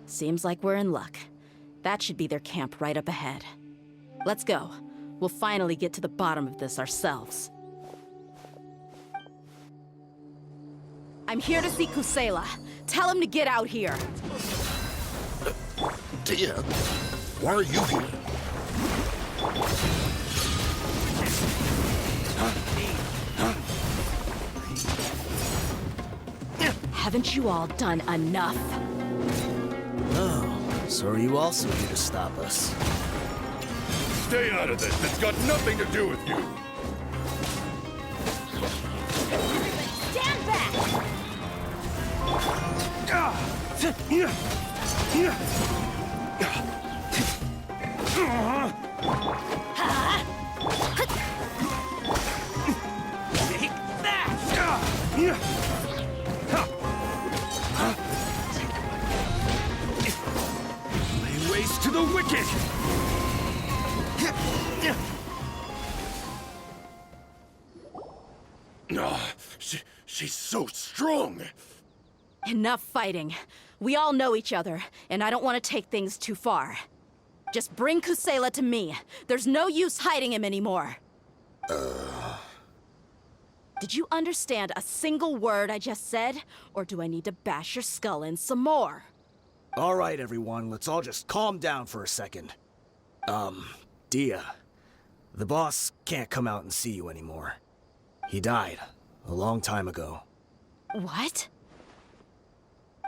Seems like we're in luck. That should be their camp right up ahead. Let's go. We'll finally get to the bottom of this ourselves. I'm here to see Kusela. Tell him to get out here. DEHYA, why are you here? Haven't you all done enough? Oh, so are you also here to stop us? Stay out of this. It's got nothing to do with you. Stand back! Take that! Lay waste to the wicked! She's so strong. Enough fighting. We all know each other, and I don't want to take things too far. Just bring Kusela to me. There's no use hiding him anymore. Did you understand a single word I just said? Or do I need to bash your skull in some more? All right, everyone, let's all just calm down for a second. DEHYA, the boss can't come out and see you anymore. He died a long time ago. What?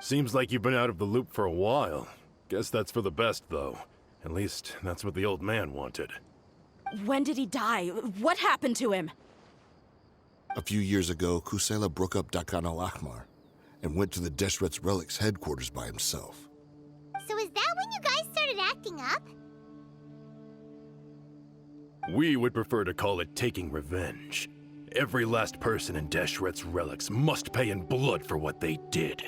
Seems like you've been out of the loop for a while. Guess that's for the best, though. At least, that's what the old man wanted. When did he die? What happened to him? A few years ago, Kusela broke up Dakan al-Ahmar and went to the Deshret's Relics headquarters by himself. So is that when you guys started acting up? We would prefer to call it taking revenge. Every last person in Deshret's Relics must pay in blood for what they did.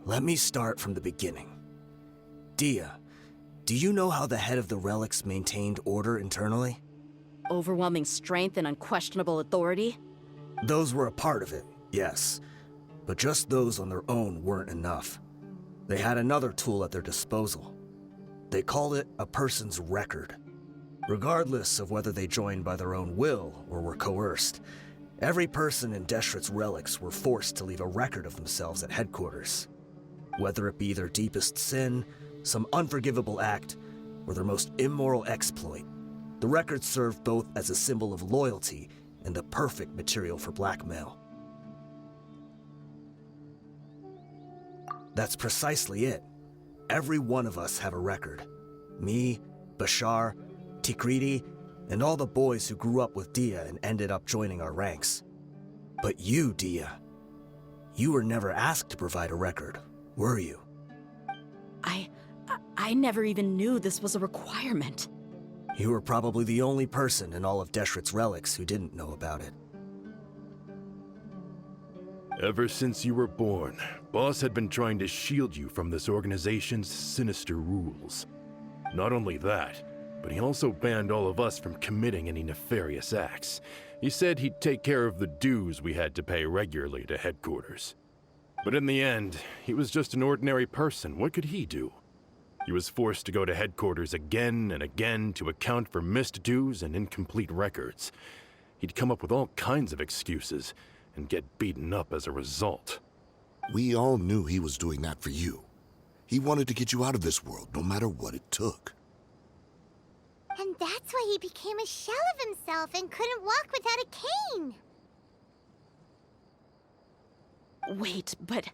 Let me start from the beginning. DEHYA, do you know how the head of the Relics maintained order internally? Overwhelming strength and unquestionable authority? Those were a part of it, yes. But just those on their own weren't enough. They had another tool at their disposal. They called it a person's record. Regardless of whether they joined by their own will or were coerced, every person in Deshret's Relics were forced to leave a record of themselves at headquarters. Whether it be their deepest sin, some unforgivable act, or their most immoral exploit, the record served both as a symbol of loyalty and the perfect material for blackmail. That's precisely it. Every one of us have a record. Me, Bashar, Tikriti, and all the boys who grew up with DEHYA and ended up joining our ranks. But you, DEHYA, you were never asked to provide a record, were you? I never even knew this was a requirement. You were probably the only person in all of Deshret's Relics who didn't know about it. Ever since you were born, Boss had been trying to shield you from this organization's sinister rules. Not only that, but he also banned all of us from committing any nefarious acts. He said he'd take care of the dues we had to pay regularly to headquarters. But in the end, he was just an ordinary person. What could he do? He was forced to go to headquarters again and again to account for missed dues and incomplete records. He'd come up with all kinds of excuses and get beaten up as a result. We all knew he was doing that for you. He wanted to get you out of this world, no matter what it took. And that's why he became a shell of himself and couldn't walk without a cane. Wait, but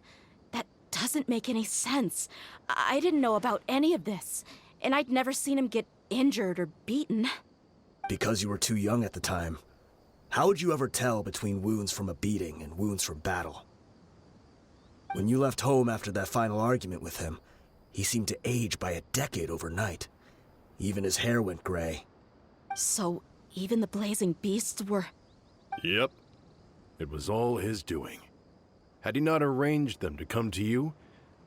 that doesn't make any sense. I didn't know about any of this, and I'd never seen him get injured or beaten. Because you were too young at the time. How would you ever tell between wounds from a beating and wounds from battle? When you left home after that final argument with him, he seemed to age by a decade overnight. Even his hair went gray. So, even the blazing beasts were... Yep. It was all his doing. Had he not arranged them to come to you,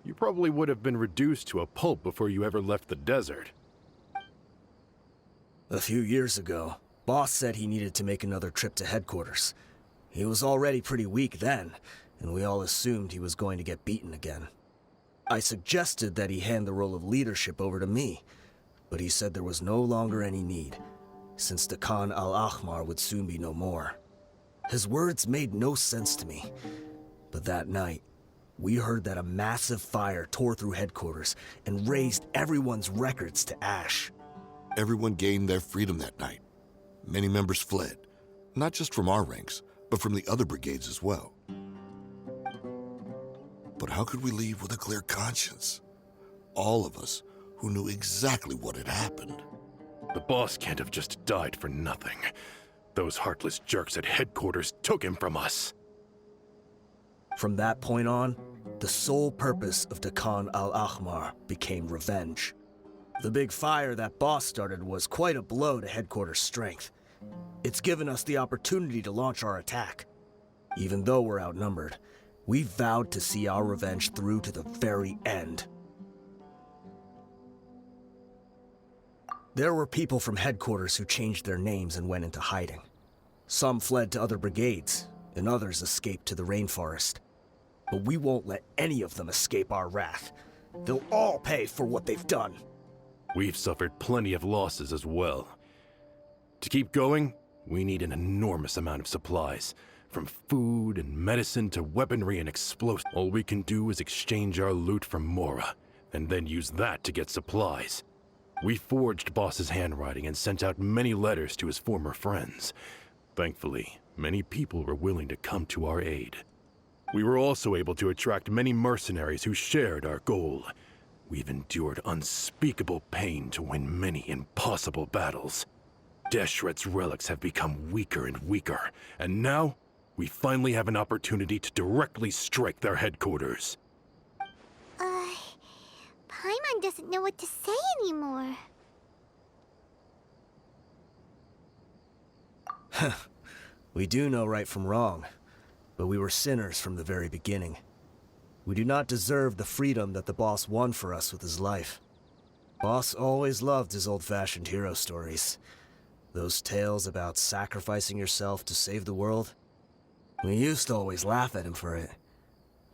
you probably would have been reduced to a pulp before you ever left the desert. A few years ago, Boss said he needed to make another trip to headquarters. He was already pretty weak then, and we all assumed he was going to get beaten again. I suggested that he hand the role of leadership over to me, but he said there was no longer any need, since the Khan al-Ahmar would soon be no more. His words made no sense to me, but that night, we heard that a massive fire tore through headquarters and razed everyone's records to ash. Everyone gained their freedom that night. Many members fled, not just from our ranks, but from the other brigades as well. But how could we leave with a clear conscience? All of us who knew exactly what had happened. The boss can't have just died for nothing. Those heartless jerks at headquarters took him from us. From that point on, the sole purpose of the Khan al-Ahmar became revenge. The big fire that boss started was quite a blow to headquarters' strength. It's given us the opportunity to launch our attack. Even though we're outnumbered, we vowed to see our revenge through to the very end. There were people from headquarters who changed their names and went into hiding. Some fled to other brigades, and others escaped to the rainforest. But we won't let any of them escape our wrath. They'll all pay for what they've done. We've suffered plenty of losses as well. To keep going, we need an enormous amount of supplies. From food and medicine to weaponry and explosives. All we can do is exchange our loot from Mora, and then use that to get supplies. We forged Boss's handwriting and sent out many letters to his former friends. Thankfully, many people were willing to come to our aid. We were also able to attract many mercenaries who shared our goal. We've endured unspeakable pain to win many impossible battles. Deshret's relics have become weaker and weaker, and now we finally have an opportunity to directly strike their headquarters. Paimon doesn't know what to say anymore. We do know right from wrong, but we were sinners from the very beginning. We do not deserve the freedom that the boss won for us with his life. Boss always loved his old-fashioned hero stories. Those tales about sacrificing yourself to save the world. We used to always laugh at him for it,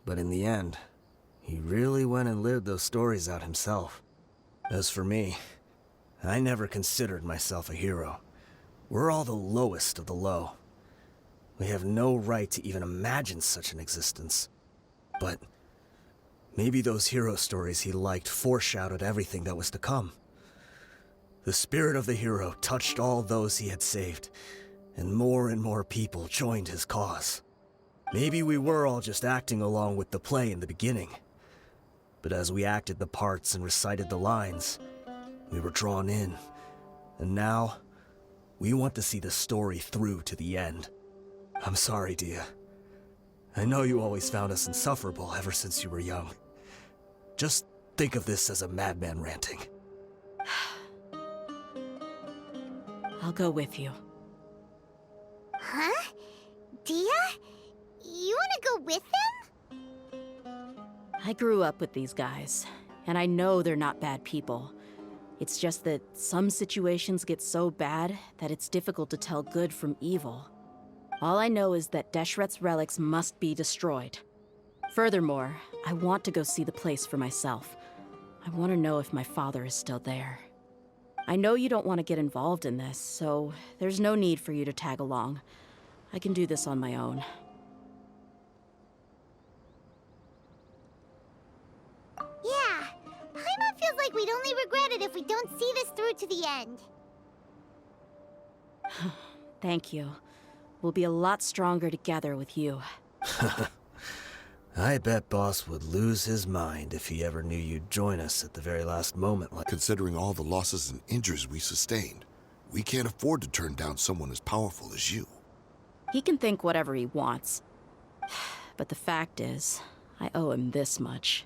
but in the end, he really went and lived those stories out himself. As for me, I never considered myself a hero. We're all the lowest of the low. We have no right to even imagine such an existence. But maybe those hero stories he liked foreshadowed everything that was to come. The spirit of the hero touched all those he had saved, and more people joined his cause. Maybe we were all just acting along with the play in the beginning. But as we acted the parts and recited the lines, we were drawn in. And now, we want to see the story through to the end. I'm sorry, DEHYA. I know you always found us insufferable ever since you were young. Just think of this as a madman ranting. I'll go with you. Huh? DEHYA? You wanna go with them? I grew up with these guys, and I know they're not bad people. It's just that some situations get so bad that it's difficult to tell good from evil. All I know is that Deshret's relics must be destroyed. Furthermore, I want to go see the place for myself. I want to know if my father is still there. I know you don't want to get involved in this, so there's no need for you to tag along. I can do this on my own. Yeah, Paimon feels like we'd only regret it if we don't see this through to the end. Thank you. We'll be a lot stronger together with you. I bet Boss would lose his mind if he ever knew you'd join us at the very last moment. Considering all the losses and injuries we sustained, we can't afford to turn down someone as powerful as you. He can think whatever he wants. But the fact is, I owe him this much.